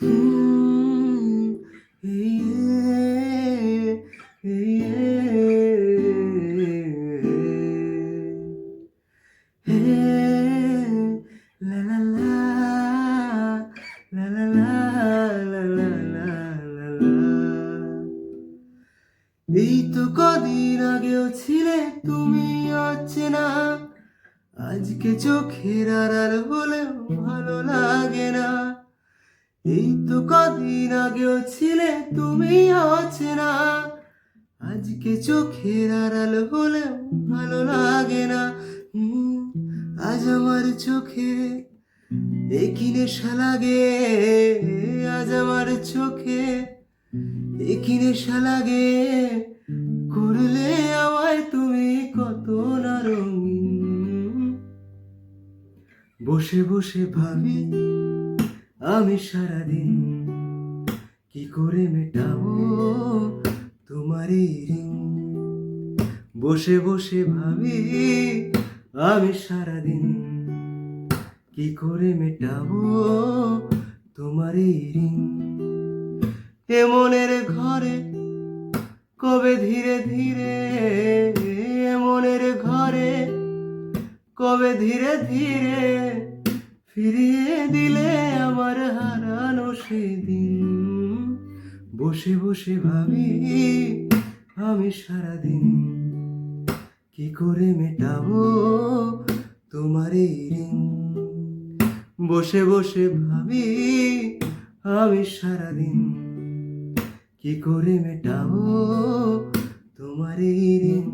হুম, এই হে লা লা লা লা লা লা লা লা লা লা লা। এই তো কদিন আগেও ছিলে তুমি অচেনা, আজকে চোখের আড়াল হলেও ভালো লাগে না। এই তো কদিন আগেও ছিলে তুমি অচেনা, আজকে চোখের আড়াল হলেও ভালো লাগে না। হুম, আজ আমার চোখে একই নেশা লাগে, আজ আমার চোখে একই নেশা লাগে। করলে আমায় তুমি কত না রঙিন, বসে বসে ভাবি আমি সারাদিন কি করে মেটাবো তোমার এই ঋণ। বসে বসে ভাবি আমি সারাদিন কি করে মেটাবো তোমার এই ঋণ। এ মনের ঘরে কবে ধীরে ধীরে, এ মনের ঘরে কবে ধীরে ধীরে ফিরিয়ে দিলে আমার হারানো সেদিন। বসে বসে ভাবি আমি সারাদিন কি করে মেটাবো তোমার এই ঋণ। বসে বসে ভাবি আমি সারাদিন কি করে মেটাবো তোমার এই ঋণ।